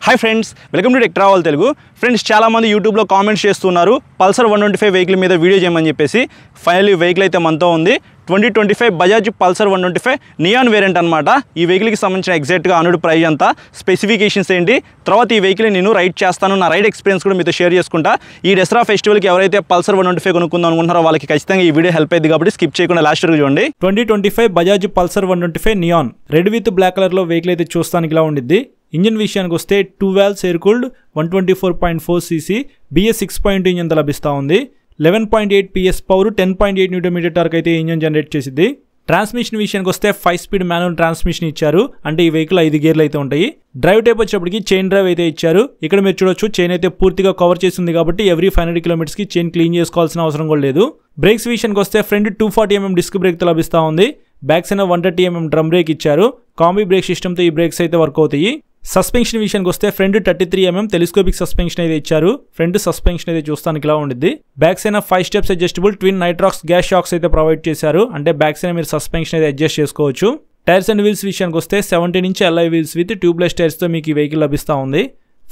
Hi friends, welcome to tech travel Telugu. Friends, చాలామంది యూట్యూబ్లో comments చేస్తున్నారు పల్సర్ 125 వెహికల్ మీద వీడియో చేయమని చెప్పేసి. ఫైనల్లీ వెహికల్ అయితే మనతో ఉంది. 2025 బజాజ్ పల్సర్ 125 నియాన్ వేరియంట్ అనమాట. ఈ వెహికల్కి సంబంధించిన ఎగ్జాక్ట్గా ఆనుడ్ ప్రైస్ అంతా, స్పెసిఫికేషన్స్ ఏంటి, తర్వాత ఈ వెహికల్ నేను రైడ్ చేస్తాను, నా రైడ్ ఎక్స్పీరియన్స్ కూడా మీతో షేర్ చేసుకుంటా. ఈ దసరా ఫెస్టివల్కి ఎవరైతే పల్సర్ 125 కొనుక్కుందాం అనుకుంటున్నారో వాళ్ళకి ఖచ్చితంగా ఈ వీడియో హెల్ప్ అయ్యింది కాబట్టి స్కిప్ చేయకుండా లాస్ట్ వరకు చూడండి. 2025 Bajaj Pulsar 125 neon red with black కలర్లో వెహికల్ అయితే చూస్తానికి ఇలా ఉండిద్ది. ఇంజిన్ విషయానికి వస్తే 2 valves air cooled 124.4 cc BS 6.2 engine లభిస్తూ ఉంది. 11.8 PS పవర్, 10.8 Nm టార్క్ అయితే ఇంజిన్ జనరేట్ చేసింది. ట్రాన్స్మిషన్ విషయానికి వస్తే 5 స్పీడ్ మాన్యువల్ ట్రాన్స్మిషన్ ఇచ్చారు. అంటే ఈ వెహికల్ 5 గేర్లు అయితే ఉంటాయి. డ్రైవ్ టైప్ వచ్చేప్పటికి చైన్ డ్రైవ్ అయితే ఇచ్చారు. ఇక్కడ మీరు చూడొచ్చు చైన్ అయితే పూర్తిగా కవర్ చేసింది కాబట్టి ఎవ్రీ 500 km చైన్ క్లీన్ చేసుకోవాల్సిన అవసరం కూడా లేదు. బ్రేక్స్ విషయానికి వస్తే ఫ్రంట్ 240mm డిస్క్ బ్రేక్ తో లభిస్తూ ఉంది. Back side 130mm drum break ఇచ్చారు. కాంబీ బ్రేక్ సిస్టమ్ తో ఈ బ్రేక్స్ అయితే వర్క్ అవుతాయి. సస్పెన్షన్ విషయానికి వస్తే ఫ్రంట్ 33mm టెలిస్కోపిక్ సస్పెన్షన్ అయితే ఇచ్చారు. ఫ్రంట్ సస్పెన్షన్ అయితే చూస్తానికి ఇలా ఉండిద్ది. Back side 5 steps adjustable twin nitrox gas shocks అయితే ప్రొవైడ్ చేశారు. అంటే బ్యాక్ సైడ్ మీరు సస్పెన్షన్ అయితే అడ్జస్ట్ చేసుకోవచ్చు. టైర్స్ అండ్ వీల్స్ విషయానికి వస్తే 17 inch alloy wheels with tubeless tyres తో మీకు ఈ వెహికల్ లభిస్తూ ఉంది.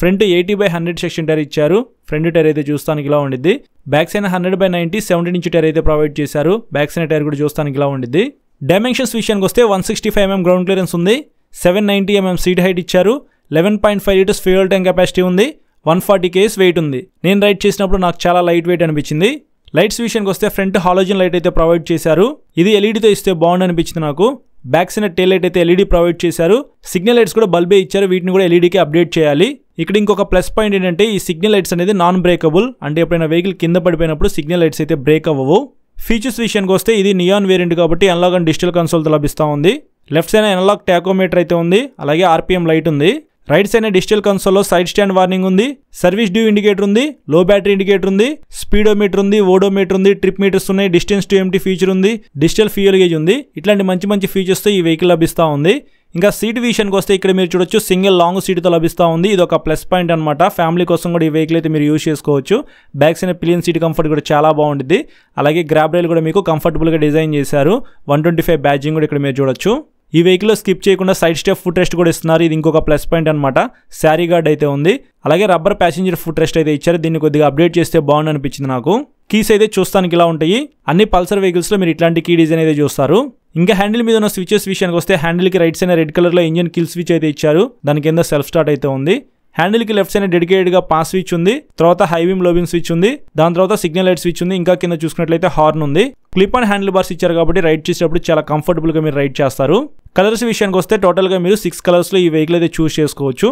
ఫ్రంట్ 80/100 సెక్షన్ టైర్ ఇచ్చారు. ఫ్రంట్ టైర్ అయితే చూస్తానికి ఇలా ఉండిద్ది. బ్యాక్ సైడ్ 100/90 17 ఇంచ్ టైర్ అయితే ప్రొవైడ్ చేశారు. బ్యాక్ సైడ్ టైర్ కూడా చూస్తానికి ఇలా ఉండిద్ది. డైమెన్షన్స్ విషయానికి వస్తే 165mm గ్రౌండ్ క్లియరెన్స్ ఉంది. 790mm సీట్ హైట్ ఇచ్చారు. 11.5 లీటర్స్ ఫ్యూయల్ ట్యాంక్ కెపాసిటీ ఉంది. 140 kgs వెయిట్ ఉంది. నేను రైడ్ చేసినప్పుడు నాకు చాలా లైట్ వెయిట్ అనిపించింది. లైట్స్ విషయానికి వస్తే ఫ్రంట్ హాలోజన్ లైట్ అయితే ప్రొవైడ్ చేశారు. ఇది ఎల్ఈడితో ఇస్తే బాగుంది అనిపించింది నాకు. బ్యాక్ సైడ్ టైల్ లైట్ అయితే ఎల్ఈడి ప్రొవైడ్ చేశారు. సిగ్నల్ లైట్స్ కూడా బల్బే ఇచ్చారు. వీటిని కూడా ఎల్ఈడికి అప్డేట్ చేయాలి. ఇక్కడ ఇంకొక ప్లస్ పాయింట్ ఏంటంటే ఈ సిగ్నల్ లైట్స్ అనేది నాన్ బ్రేకబుల్. అంటే ఎప్పుడైనా వెహికల్ కింద పడిపోయినప్పుడు సిగ్నల్ లైట్స్ అయితే బ్రేక్ అవ్వవు. ఫీచర్స్ విషయానికి వస్తే ఇది నియాన్ వేరియంట్ కాబట్టి అనలాగ్ అండ్ డిజిటల్ కన్సోల్తో లభిస్తూ ఉంది. లెఫ్ట్ సైడ్ అనలాగ్ టాకోమీటర్ అయితే ఉంది. అలాగే ఆర్పిఎం లైట్ ఉంది. రైట్ సైడ్ డిజిటల్ కన్సోల్లో సైడ్ స్టాండ్ వార్నింగ్ ఉంది. సర్వీస్ డ్యూ ఇండికేటర్ ఉంది. లో బ్యాటరీ ఇండికేటర్ ఉంది. స్పీడోమీటర్ ఉంది. ఓడోమీటర్ ఉంది. ట్రిప్ మీటర్స్ ఉన్నాయి. డిస్టెన్స్ టు ఎంటీ ఫీచర్ ఉంది. డిజిటల్ ఫ్యూయల్ గేజ్ ఉంది. ఇట్లాంటి మంచి మంచి ఫీచర్స్తో ఈ వెహికల్ లభిస్తూ ఉంది. ఇంకా సీట్ విషయానికి వస్తే ఇక్కడ మీరు చూడొచ్చు సింగిల్ లాంగ్ సీట్తో లభిస్తూ ఉంది. ఇది ఒక ప్లస్ పాయింట్ అనమాట. ఫ్యామిలీ కోసం కూడా ఈ వెహికల్ అయితే మీరు యూజ్ చేసుకోవచ్చు. Back side pillion seat comfort కూడా చాలా బాగుంటుంది. అలాగే గ్రాబ్ రైల్ కూడా మీకు కంఫర్టబుల్గా డిజైన్ చేశారు. 125 బ్యాడ్జింగ్ కూడా ఇక్కడ మీరు చూడొచ్చు. ఈ వెహికల్లో స్కిప్ చేయకుండా సైడ్ స్టెప్ ఫుట్ రెస్ట్ కూడా ఇస్తున్నారు. ఇది ఇంకొక ప్లస్ పాయింట్ అనమాట. శారీ గార్డ్ అయితే ఉంది. అలాగే రబ్బర్ ప్యాసింజర్ ఫుట్ రెస్ట్ అయితే ఇచ్చారు. దీన్ని కొద్దిగా అప్డేట్ చేస్తే బాగుంది అనిపించింది నాకు. కీస్ అయితే చూస్తానికి ఇలా ఉంటాయి. అన్ని పల్సర్ వెహికల్స్లో మీరు ఇట్లాంటి కీ డిజైన్ అయితే చూస్తారు. ఇంకా హ్యాండిల్ మీద ఉన్న స్విచెస్ విషయానికి వస్తే హ్యాండిల్కి రైట్ సైడ్ రెడ్ కలర్లో ఇంజిన్ కిల్ స్విచ్ అయితే ఇచ్చారు. దాని కింద సెల్ఫ్ స్టార్ట్ అయితే ఉంది. హ్యాండిల్కి లెఫ్ట్ సైడ్ డెడికేటెడ్గా పాస్ స్విచ్ ఉంది. తర్వాత హైబీమ్ లోబీమ్ స్విచ్ ఉంది. దాని తర్వాత సిగ్నల్ లైట్ స్విచ్ ఉంది. ఇంకా కింద చూసుకున్నట్లయితే హార్న్ ఉంది. క్లిప్ అండ్ హ్యాండిల్ బార్స్ ఇచ్చారు కాబట్టి రైడ్ చేసేటప్పుడు చాలా కంఫర్టబుల్గా మీరు రైడ్ చేస్తారు. కలర్స్ విషయానికి వస్తే టోటల్గా మీరు 6 కలర్స్లో ఈ వెహికల్ అయితే చూస్ చేసుకోవచ్చు.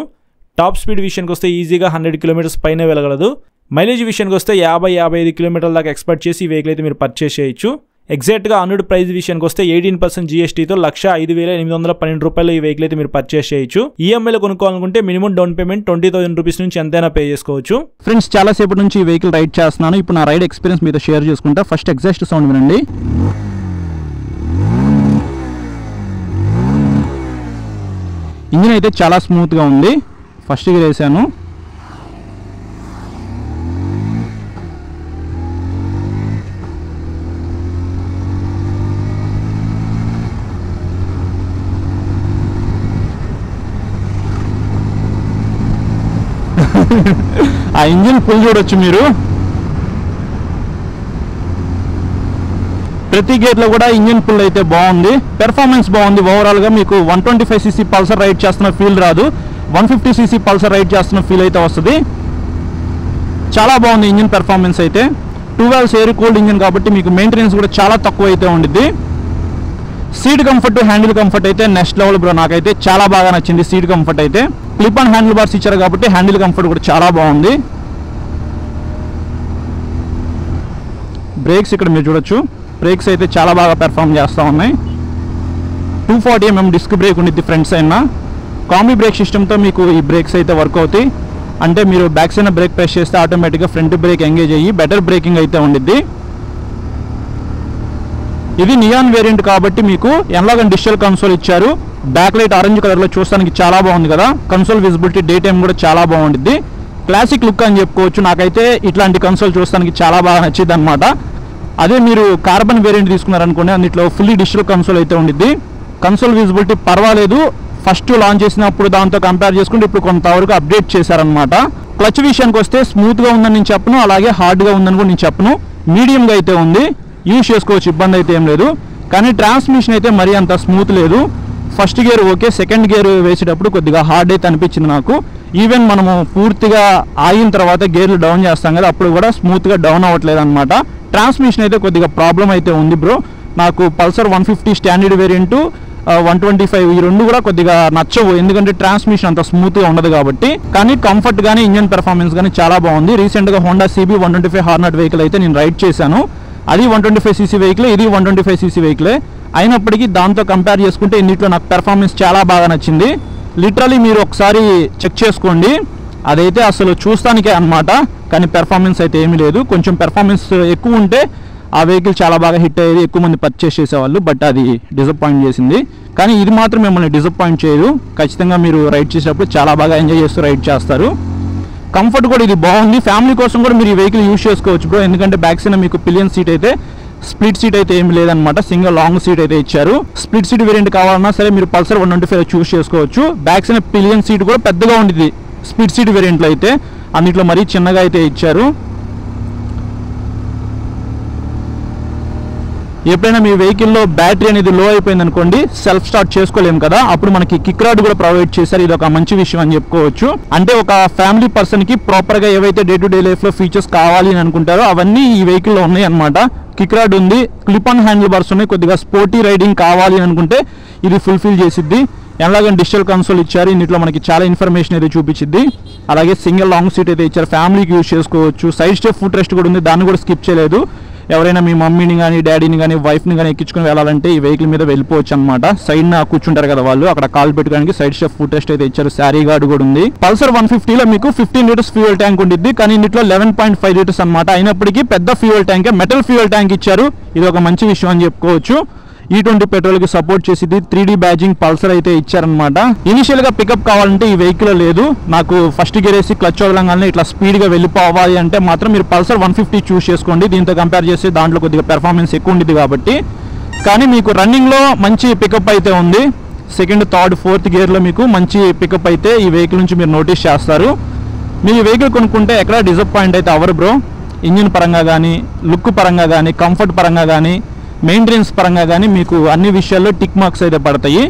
టాప్ స్పీడ్ విషయానికి వస్తే ఈజీగా 100 km పైన వెళ్ళగలదు. మైలేజ్ విషయానికి వస్తే 50-55 km దాకా ఎక్స్పెక్ట్ చేసి ఈ వెహికల్ అయితే మీరు పర్చేస్ చేయొచ్చు. ఎగ్జాక్ట్గా ఆనుడ్ ప్రైస్ విషయానికి వస్తే 18% GSTతో 1,05,812 రూపాయలు ఈ వెహికల్ అయితే మీరు పర్చేస్ చేయొచ్చు. ఈఎంఐలో కొనుక్కోవాలనుకుంటే మినిమం డౌన్ పేమెంట్ 20,000 రూపీస్ నుంచి ఎంతైనా పే చేసుకోవచ్చు. ఫ్రెండ్స్, చాలా సేపటి నుంచి ఈ వెహికల్ రైడ్ చేస్తున్నాను. ఇప్పుడు నా రైడ్ ఎక్స్పీరియన్స్ మీతో షేర్ చేసుకుంటా. ఫస్ట్ ఎగ్జాస్ట్ సౌండ్ వినండి. ఇంజిన్ అయితే చాలా స్మూత్గా ఉంది. ఫస్ట్ గేర్ వేసాను. ఆ ఇంజిన్ ఫుల్ చూడొచ్చు మీరు. ప్రతి గేర్లో కూడా ఇంజిన్ ఫుల్ అయితే బాగుంది. పెర్ఫార్మెన్స్ బాగుంది. ఓవరాల్గా మీకు 125cc పల్సర్ రైడ్ చేస్తున్న ఫీల్ రాదు. 150cc పల్సర్ రైడ్ చేస్తున్న ఫీల్ అయితే వస్తుంది. చాలా బాగుంది ఇంజిన్ పెర్ఫార్మెన్స్ అయితే. 2 వాల్వ్స్ ఎయిర్ కూల్డ్ ఇంజిన్ కాబట్టి మీకు మెయింటెనెన్స్ కూడా చాలా తక్కువ అయితే ఉండిద్ది. సీట్ కంఫర్ట్, హ్యాండిల్ కంఫర్ట్ అయితే నెక్స్ట్ లెవెల్ బ్రో. నాకైతే చాలా బాగా నచ్చింది సీట్ కంఫర్ట్ అయితే. క్లిప్ అండ్ హ్యాండిల్ బార్స్ ఇచ్చారు కాబట్టి హ్యాండిల్ కంఫర్ట్ కూడా చాలా బాగుంది. బ్రేక్స్ ఇక్కడ మీరు చూడొచ్చు. బ్రేక్స్ అయితే చాలా బాగా పెర్ఫామ్ చేస్తూ ఉన్నాయి. 240mm డిస్క్ బ్రేక్ ఉండిద్ది ఫ్రంట్ సైడ్న. కాంబీ బ్రేక్ సిస్టమ్తో మీకు ఈ బ్రేక్స్ అయితే వర్క్ అవుతాయి. అంటే మీరు బ్యాక్ సైడ్ బ్రేక్ ప్రెస్ చేస్తే ఆటోమేటిక్గా ఫ్రంట్ బ్రేక్ ఎంగేజ్ అయ్యి బెటర్ బ్రేకింగ్ అయితే ఉండిద్ది. ఇది నియాన్ వేరియంట్ కాబట్టి మీకు అనలాగ్ అండ్ డిజిటల్ కన్సోల్ ఇచ్చారు. బ్యాక్ లైట్ ఆరెంజ్ కలర్లో చూస్తానికి చాలా బాగుంది కదా. కన్సోల్ విజిబిలిటీ డే టైం కూడా చాలా బాగుంటుంది. క్లాసిక్ లుక్ అని చెప్పుకోవచ్చు. నాకైతే ఇట్లాంటి కన్సోల్ చూస్తానికి చాలా బాగా నచ్చింది అనమాట. అదే మీరు కార్బన్ వేరియంట్ తీసుకున్నారనుకోండి, అందులో ఫుల్లీ డిజిటల్ కన్సోల్ అయితే ఉండిద్ది. కన్సోల్ విజిబిలిటీ పర్వాలేదు. ఫస్ట్ లాంచ్ చేసినప్పుడు దాంతో కంపేర్ చేసుకుంటే ఇప్పుడు కొంతవరకు అప్డేట్ చేశారనమాట. క్లచ్ విషయానికి వస్తే స్మూత్గా ఉందని నేను చెప్పను, అలాగే హార్డ్గా ఉందని కూడా నేను చెప్పను, మీడియంగా అయితే ఉంది, యూజ్ చేసుకోవచ్చు, ఇబ్బంది అయితే ఏం లేదు. కానీ ట్రాన్స్మిషన్ అయితే మరీ అంత స్మూత్ లేదు. First gear okay, second gear వేసేటప్పుడు కొద్దిగా హార్డ్ అయితే అనిపించింది నాకు. ఈవెన్ మనము పూర్తిగా ఆగిన తర్వాత గేర్లు డౌన్ చేస్తాం కదా, అప్పుడు కూడా స్మూత్గా డౌన్ అవ్వట్లేదు అనమాట. ట్రాన్స్మిషన్ అయితే కొద్దిగా ప్రాబ్లం అయితే ఉంది బ్రో. నాకు పల్సర్ 150 స్టాండర్డ్ వేరియంటు 125 ఈ రెండు కూడా కొద్దిగా నచ్చవు, ఎందుకంటే ట్రాన్స్మిషన్ అంత స్మూత్గా ఉండదు కాబట్టి. కానీ కంఫర్ట్ కానీ ఇంజన్ పెర్ఫార్మెన్స్ కానీ చాలా బాగుంది. రీసెంట్గా హోండా సిబి 125 హార్నట్ వెహికల్ అయితే నేను రైడ్ చేశాను. అది 125cc వెహికల్, ఇది 125cc వెహికలే. అయినప్పటికీ దాంతో కంపేర్ చేసుకుంటే ఇన్నిట్లో నాకు పెర్ఫార్మెన్స్ చాలా బాగా నచ్చింది. లిటరలీ మీరు ఒకసారి చెక్ చేసుకోండి, అదైతే అసలు చూస్తానికే అన్నమాట. కానీ పెర్ఫార్మెన్స్ అయితే ఏమీ లేదు. కొంచెం పెర్ఫార్మెన్స్ ఎక్కువ ఉంటే ఆ వెహికల్ చాలా బాగా హిట్ అయ్యేది, ఎక్కువ మంది పర్చేస్ చేసేవాళ్ళు. బట్ అది డిసప్పాయింట్ చేసింది. కానీ ఇది మాత్రం మిమ్మల్ని డిసప్పాయింట్ చేయదు. ఖచ్చితంగా మీరు రైడ్ చేసేటప్పుడు చాలా బాగా ఎంజాయ్ చేస్తూ రైడ్ చేస్తారు. కంఫర్ట్ కూడా ఇది బాగుంది. ఫ్యామిలీ కోసం కూడా మీరు ఈ వెహికల్ యూజ్ చేసుకోవచ్చు బ్రో, ఎందుకంటే బ్యాక్ సైడ్ మీకు పిలియన్ సీట్ అయితే, స్ప్లిట్ సీట్ అయితే ఏమి లేదనమాట, సింగిల్ లాంగ్ సీట్ అయితే ఇచ్చారు. స్ప్లిట్ సీట్ వేరియంట్ కావాలన్నా సరే మీరు పల్సర్ 125 చూస్ చేసుకోవచ్చు. బ్యాక్ సైడ్ పిలియన్ సీట్ కూడా పెద్దగా ఉండేది స్ప్లిట్ సీట్ వేరియంట్లో అయితే, అన్నిట్లో మరీ చిన్నగా అయితే ఇచ్చారు. ఎప్పుడైనా మీ వెహికల్లో బ్యాటరీ అనేది లో అయిపోయింది అనుకోండి, సెల్ఫ్ స్టార్ట్ చేసుకోలేము కదా, అప్పుడు మనకి కిక్ రాడ్ కూడా ప్రొవైడ్ చేశారు. ఇది ఒక మంచి విషయం అని చెప్పుకోవచ్చు. అంటే ఒక ఫ్యామిలీ పర్సన్కి ప్రాపర్గా ఏవైతే డే టు డే లైఫ్లో ఫీచర్స్ కావాలి అని అనుకుంటారో అవన్నీ ఈ వెహికల్లో ఉన్నాయి అనమాట. కిక్ రాడ్ ఉంది, క్లిప్ ఆన్ హ్యాండిల్ బార్స్ ఉన్నాయి. కొద్దిగా స్పోర్టీ రైడింగ్ కావాలి అని అనుకుంటే ఇది ఫుల్ఫిల్ చేసిద్ది. ఎలాగ డిజిటల్ కన్సోల్ ఇచ్చారు, ఇన్నిట్లో మనకి చాలా ఇన్ఫర్మేషన్ అయితే చూపించింది. అలాగే సింగిల్ లాంగ్ సీట్ అయితే ఇచ్చారు, ఫ్యామిలీకి యూజ్ చేసుకోవచ్చు. సైడ్ స్టెప్ ఫుట్ రెస్ట్ కూడా ఉంది, దాన్ని కూడా స్కిప్ చేయలేదు. ఎవరైనా మీ మమ్మీని కానీ డాడీని కానీ వైఫ్ని కానీ ఎక్కించుకొని వెళ్ళాలంటే ఈ వెహికల్ మీద వెళ్ళిపోవచ్చు అనమాట. సైడ్న కూర్చుంటారు కదా వాళ్ళు, అక్కడ కాల్ పెట్టుకోవడానికి సైడ్ స్టెప్ ఫుట్ రెస్ట్ అయితే ఇచ్చారు. శారీ గార్డ్ కూడా ఉంది. పల్సర్ 150లో మీకు 15 లీటర్స్ ఫ్యూయల్ ట్యాంక్ ఉంటుంది, కానీ ఇంట్లో 11.5 లీటర్స్ అనమాట. అయినప్పటికీ పెద్ద ఫ్యూయల్ ట్యాంకే, మెటల్ ఫ్యూయల్ ట్యాంక్ ఇచ్చారు. ఇది ఒక మంచి విషయం అని చెప్పుకోవచ్చు. E20 పెట్రోల్కి సపోర్ట్ చేసింది. 3D బ్యాజింగ్ పల్సర్ అయితే ఇచ్చారనమాట. ఇనిషియల్గా పికప్ కావాలంటే ఈ వెహికల్ లేదు. నాకు ఫస్ట్ గేర్ వేసి క్లచ్ వదలంగానే ఇట్లా స్పీడ్గా వెళ్ళిపోవాలి అంటే మాత్రం మీరు పల్సర్ 150 చూస్ చేసుకోండి. దీంతో కంపేర్ చేస్తే దాంట్లో కొద్దిగా పెర్ఫార్మెన్స్ ఎక్కువ ఉండేది కాబట్టి. కానీ మీకు రన్నింగ్లో మంచి పికప్ అయితే ఉంది. సెకండ్, థర్డ్, ఫోర్త్ గేర్లో మీకు మంచి పికప్ అయితే ఈ వెహికల్ నుంచి మీరు నోటీస్ చేస్తారు. మీరు ఈ వెహికల్ కొనుక్కుంటే ఎక్కడ డిసప్పాయింట్ అయితే అవ్వరు బ్రో. ఇంజిన్ పరంగా కానీ, లుక్ పరంగా కానీ, కంఫర్ట్ పరంగా కానీ, మెయింటెనెన్స్ పరంగా కానీ మీకు అన్ని విషయాల్లో టిక్ మార్క్స్ అయితే పడతాయి.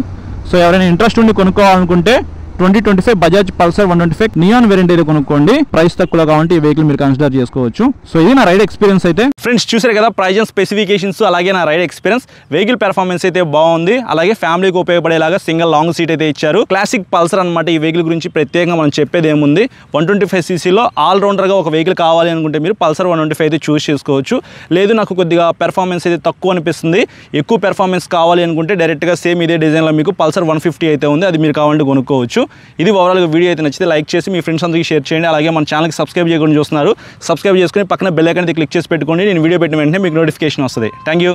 సో ఎవరైనా ఇంట్రెస్ట్ ఉండి కొనుక్కోవాలనుకుంటే 2025 బజాజ్ పల్సర్ 125 నియాన్ వేరియంట్ అయితే కొనుక్కోండి. ప్రైస్ తక్కువ కావాలంటే ఈ వెహికల్ మీరు కన్సిడర్ చేసుకోవచ్చు. సో ఇది నా రైడ్ ఎక్స్పీరియన్స్ అయితే. ఫ్రెండ్స్ చూసారు కదా ప్రైజ్ అండ్ స్పెసిఫికేషన్స్, అలాగే నా రైడ్ ఎక్స్పీరియన్స్. వెహికల్ పెర్ఫార్మెన్స్ అయితే బాగుంది, అలాగే ఫ్యామిలీకి ఉపయోగపడేలాగా సింగిల్ లాంగ్ సీట్ అయితే ఇచ్చారు. క్లాసిక్ పల్సర్ అనమాట. ఈ వెహికల్ గురించి ప్రత్యేకంగా మనం చెప్పేది ఏముంది, 125cc ఆల్రౌండర్గా ఒక వెహికల్ కావాలి అనుకుంటే మీరు పల్సర్ 125 అయితే చూస్ చేసుకోవచ్చు. లేదు నాకు కొద్దిగా పెర్ఫార్మెన్స్ అయితే తక్కువ అనిపిస్తుంది, ఎక్కువ పెర్ఫార్మెన్స్ కావాలి అనుకుంటే డైరెక్ట్గా సేమ్ ఇదే డిజైన్లో మీకు పల్సర్ 150 అయితే ఉంది, అది మీరు కావాలంటే కొనుక్కోవచ్చు. ఇది ఓవరాల్గా వీడియో అయితే నచ్చితే లైక్ చేసి మీ ఫ్రెండ్స్ అందరికీ షేర్ చేయండి. అలాగే మన ఛానల్కి సబ్స్క్రైబ్ చేయకుండా చూస్తున్నారు, సబ్స్క్రైబ్ చేసుకుని పక్కన బెల్ ఐకాన్ క్లిక్ చేసి పెట్టుకోండి. నేను వీడియో పెట్టిన వెంటనే మీకు నోటిఫికేషన్ వస్తుంది. Thank you.